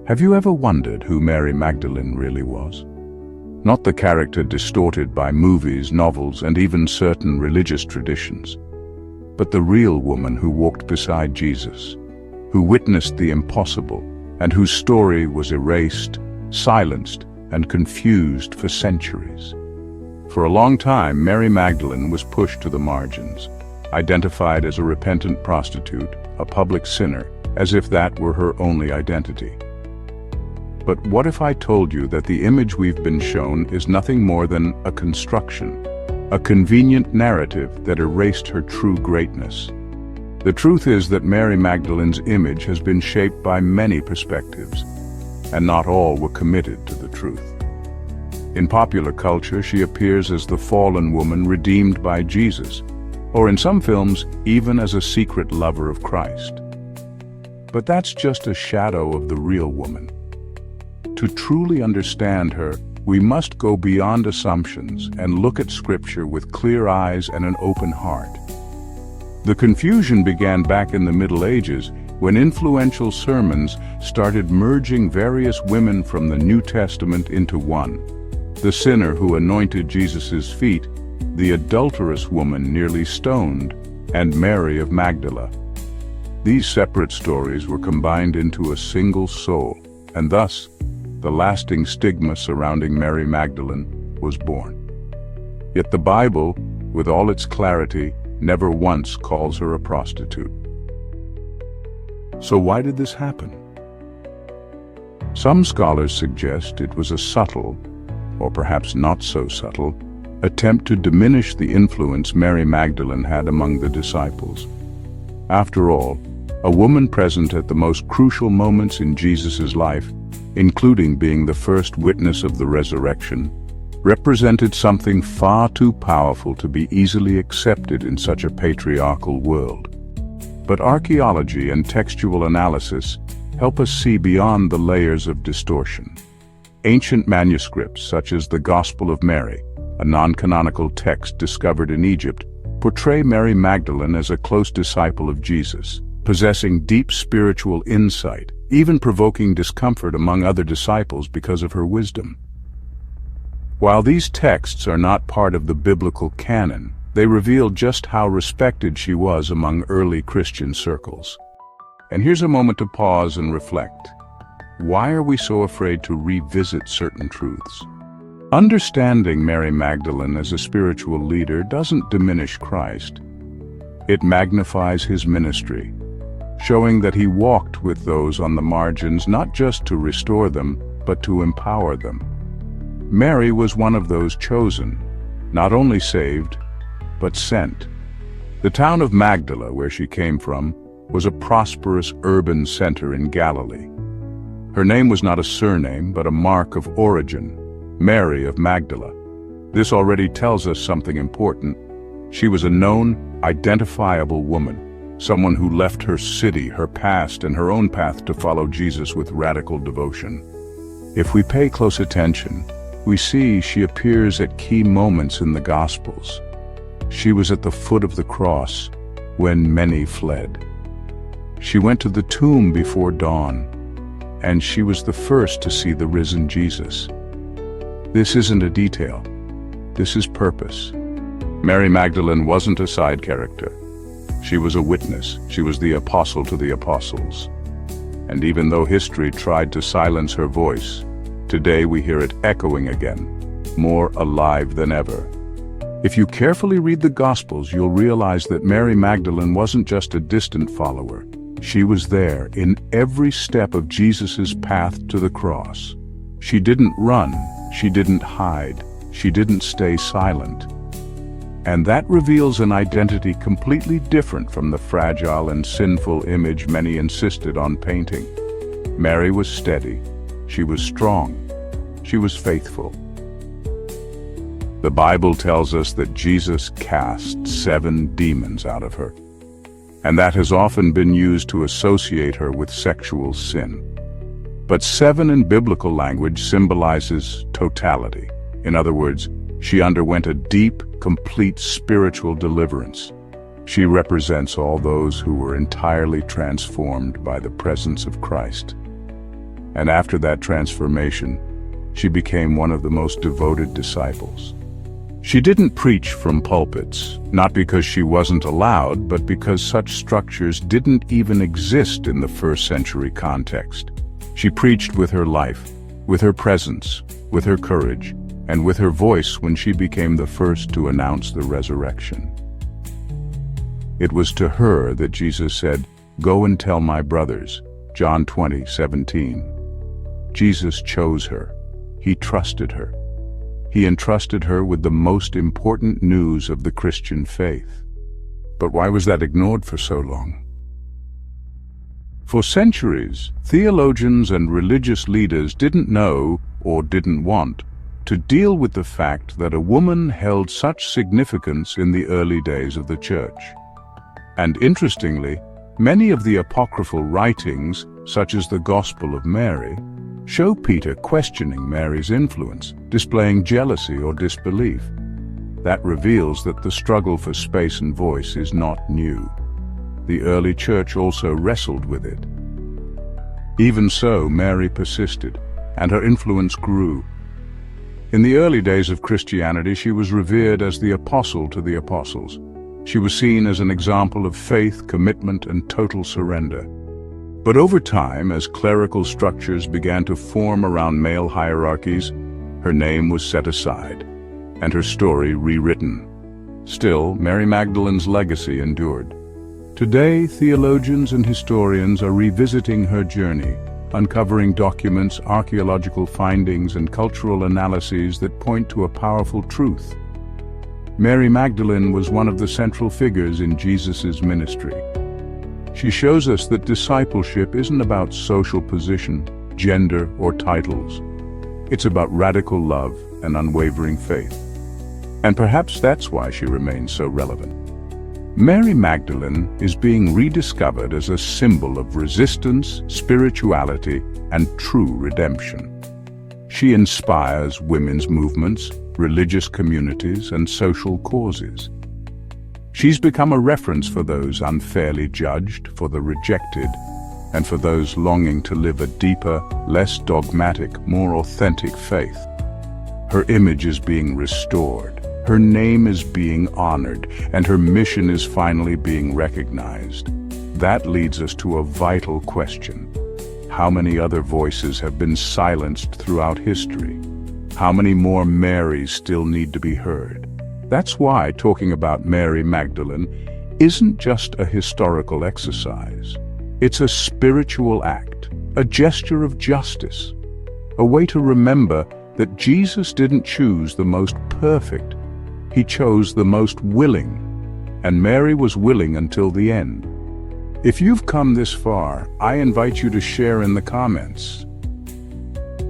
Have you ever wondered who Mary Magdalene really was? Not the character distorted by movies, novels, and even certain religious traditions, but the real woman who walked beside Jesus, who witnessed the impossible, and whose story was erased, silenced, and confused for centuries. For a long time, Mary Magdalene was pushed to the margins, identified as a repentant prostitute, a public sinner, as if that were her only identity. But what if I told you that the image we've been shown is nothing more than a construction, a convenient narrative that erased her true greatness? The truth is that Mary Magdalene's image has been shaped by many perspectives, and not all were committed to the truth. In popular culture, she appears as the fallen woman redeemed by Jesus, or in some films, even as a secret lover of Christ. But that's just a shadow of the real woman. To truly understand her, we must go beyond assumptions and look at Scripture with clear eyes and an open heart. The confusion began back in the Middle Ages when influential sermons started merging various women from the New Testament into one: the sinner who anointed Jesus' feet, the adulterous woman nearly stoned, and Mary of Magdala. These separate stories were combined into a single soul, and thus, the lasting stigma surrounding Mary Magdalene was born. Yet the Bible, with all its clarity, never once calls her a prostitute. So why did this happen? Some scholars suggest it was a subtle, or perhaps not so subtle, attempt to diminish the influence Mary Magdalene had among the disciples. After all, a woman present at the most crucial moments in Jesus' life, including being the first witness of the resurrection, represented something far too powerful to be easily accepted in such a patriarchal world. But archaeology and textual analysis help us see beyond the layers of distortion. Ancient manuscripts such as the Gospel of Mary, a non-canonical text discovered in Egypt, portray Mary Magdalene as a close disciple of Jesus, possessing deep spiritual insight, even provoking discomfort among other disciples because of her wisdom. While these texts are not part of the biblical canon, they reveal just how respected she was among early Christian circles. And here's a moment to pause and reflect. Why are we so afraid to revisit certain truths? Understanding Mary Magdalene as a spiritual leader doesn't diminish Christ. It magnifies his ministry, showing that he walked with those on the margins not just to restore them, but to empower them. Mary was one of those chosen, not only saved, but sent. The town of Magdala, where she came from, was a prosperous urban center in Galilee. Her name was not a surname, but a mark of origin, Mary of Magdala. This already tells us something important. She was a known, identifiable woman, someone who left her city, her past, and her own path to follow Jesus with radical devotion. If we pay close attention, we see she appears at key moments in the Gospels. She was at the foot of the cross when many fled. She went to the tomb before dawn, and she was the first to see the risen Jesus. This isn't a detail. This is purpose. Mary Magdalene wasn't a side character. She was a witness. She was the apostle to the apostles. And even though history tried to silence her voice, today we hear it echoing again, more alive than ever. If you carefully read the Gospels, you'll realize that Mary Magdalene wasn't just a distant follower. She was there in every step of Jesus' path to the cross. She didn't run. She didn't hide. She didn't stay silent. And that reveals an identity completely different from the fragile and sinful image many insisted on painting. Mary was steady. She was strong. She was faithful. The Bible tells us that Jesus cast 7 demons out of her, and that has often been used to associate her with sexual sin. But 7 in biblical language symbolizes totality. In other words, she underwent a deep, complete spiritual deliverance. She represents all those who were entirely transformed by the presence of Christ. And after that transformation, she became one of the most devoted disciples. She didn't preach from pulpits, not because she wasn't allowed, but because such structures didn't even exist in the first century context. She preached with her life, with her presence, with her courage, and with her voice when she became the first to announce the resurrection. It was to her that Jesus said, "Go and tell my brothers," John 20:17. Jesus chose her. He trusted her. He entrusted her with the most important news of the Christian faith. But why was that ignored for so long? For centuries, theologians and religious leaders didn't know, or didn't want, to deal with the fact that a woman held such significance in the early days of the church. And interestingly, many of the apocryphal writings, such as the Gospel of Mary, show Peter questioning Mary's influence, displaying jealousy or disbelief. That reveals that the struggle for space and voice is not new. The early church also wrestled with it. Even so, Mary persisted, and her influence grew. In the early days of Christianity, she was revered as the apostle to the apostles. She was seen as an example of faith, commitment, and total surrender. But over time, as clerical structures began to form around male hierarchies, her name was set aside, and her story rewritten. Still, Mary Magdalene's legacy endured. Today, theologians and historians are revisiting her journey, uncovering documents, archaeological findings, and cultural analyses that point to a powerful truth. Mary Magdalene was one of the central figures in Jesus' ministry. She shows us that discipleship isn't about social position, gender, or titles. It's about radical love and unwavering faith. And perhaps that's why she remains so relevant. Mary Magdalene is being rediscovered as a symbol of resistance, spirituality, and true redemption. She inspires women's movements, religious communities, and social causes. She's become a reference for those unfairly judged, for the rejected, and for those longing to live a deeper, less dogmatic, more authentic faith. Her image is being restored, her name is being honored, and her mission is finally being recognized. That leads us to a vital question. How many other voices have been silenced throughout history? How many more Marys still need to be heard? That's why talking about Mary Magdalene isn't just a historical exercise. It's a spiritual act, a gesture of justice, a way to remember that Jesus didn't choose the most perfect. He chose the most willing, and Mary was willing until the end. If you've come this far, I invite you to share in the comments.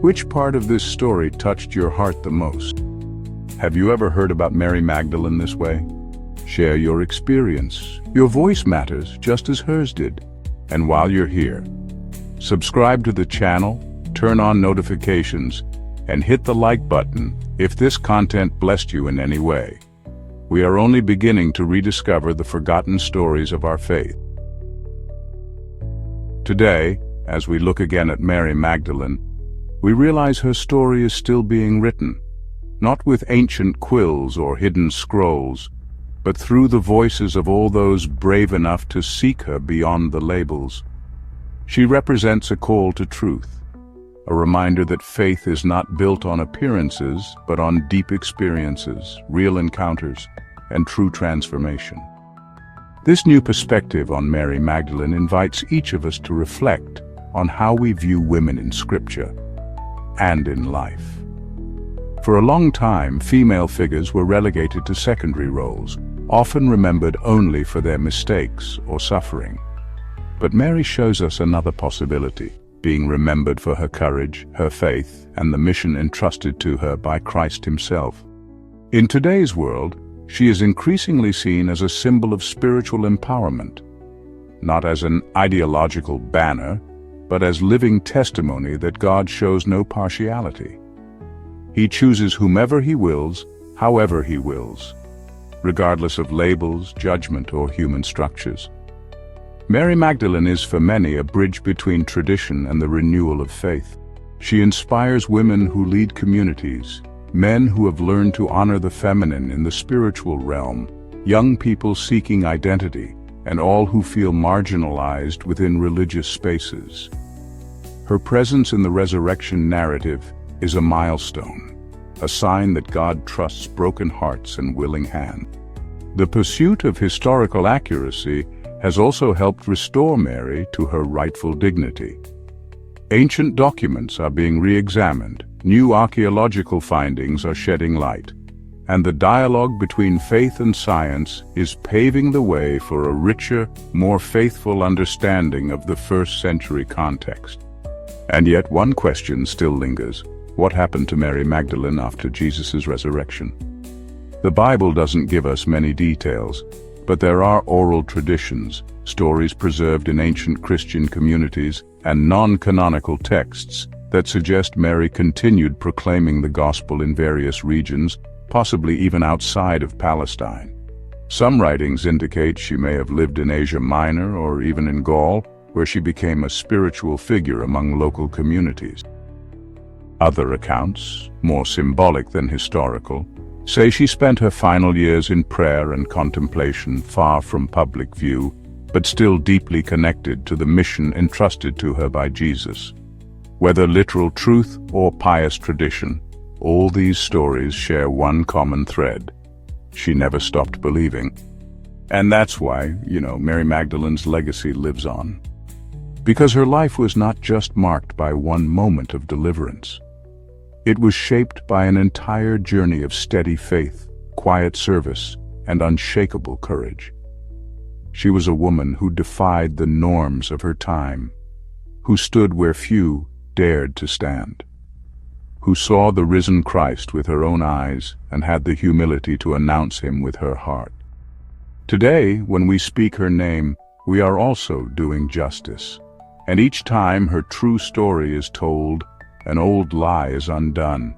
Which part of this story touched your heart the most? Have you ever heard about Mary Magdalene this way? Share your experience. Your voice matters just as hers did. And while you're here, subscribe to the channel, turn on notifications, and hit the like button if this content blessed you in any way. We are only beginning to rediscover the forgotten stories of our faith. Today, as we look again at Mary Magdalene, we realize her story is still being written. Not with ancient quills or hidden scrolls, but through the voices of all those brave enough to seek her beyond the labels. She represents a call to truth, a reminder that faith is not built on appearances, but on deep experiences, real encounters, and true transformation. This new perspective on Mary Magdalene invites each of us to reflect on how we view women in Scripture and in life. For a long time, female figures were relegated to secondary roles, often remembered only for their mistakes or suffering. But Mary shows us another possibility, being remembered for her courage, her faith, and the mission entrusted to her by Christ himself. In today's world, she is increasingly seen as a symbol of spiritual empowerment, not as an ideological banner, but as living testimony that God shows no partiality. He chooses whomever he wills, however he wills, regardless of labels, judgment, or human structures. Mary Magdalene is for many a bridge between tradition and the renewal of faith. She inspires women who lead communities, men who have learned to honor the feminine in the spiritual realm, young people seeking identity, and all who feel marginalized within religious spaces. Her presence in the resurrection narrative is a milestone, a sign that God trusts broken hearts and willing hands. The pursuit of historical accuracy has also helped restore Mary to her rightful dignity. Ancient documents are being re-examined, new archaeological findings are shedding light, and the dialogue between faith and science is paving the way for a richer, more faithful understanding of the first-century context. And yet one question still lingers: what happened to Mary Magdalene after Jesus' resurrection? The Bible doesn't give us many details, but there are oral traditions, stories preserved in ancient Christian communities, and non-canonical texts that suggest Mary continued proclaiming the gospel in various regions, possibly even outside of Palestine. Some writings indicate she may have lived in Asia Minor or even in Gaul, where she became a spiritual figure among local communities. Other accounts, more symbolic than historical, say she spent her final years in prayer and contemplation, far from public view, but still deeply connected to the mission entrusted to her by Jesus. Whether literal truth or pious tradition, all these stories share one common thread: she never stopped believing. And that's why, Mary Magdalene's legacy lives on. Because her life was not just marked by one moment of deliverance. It was shaped by an entire journey of steady faith, quiet service, and unshakable courage. She was a woman who defied the norms of her time, who stood where few dared to stand, who saw the risen Christ with her own eyes and had the humility to announce him with her heart. Today, when we speak her name, we are also doing justice, and each time her true story is told, an old lie is undone.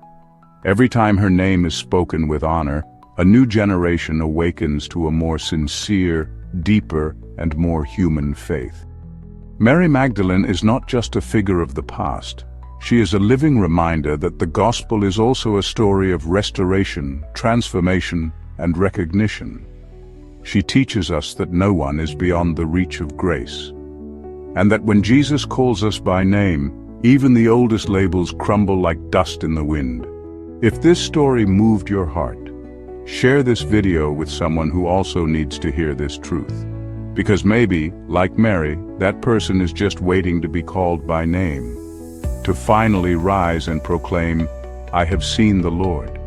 Every time her name is spoken with honor, a new generation awakens to a more sincere, deeper, and more human faith. Mary Magdalene is not just a figure of the past. She is a living reminder that the gospel is also a story of restoration, transformation, and recognition. She teaches us that no one is beyond the reach of grace, and that when Jesus calls us by name, even the oldest labels crumble like dust in the wind. If this story moved your heart, share this video with someone who also needs to hear this truth. Because maybe, like Mary, that person is just waiting to be called by name, to finally rise and proclaim, "I have seen the Lord."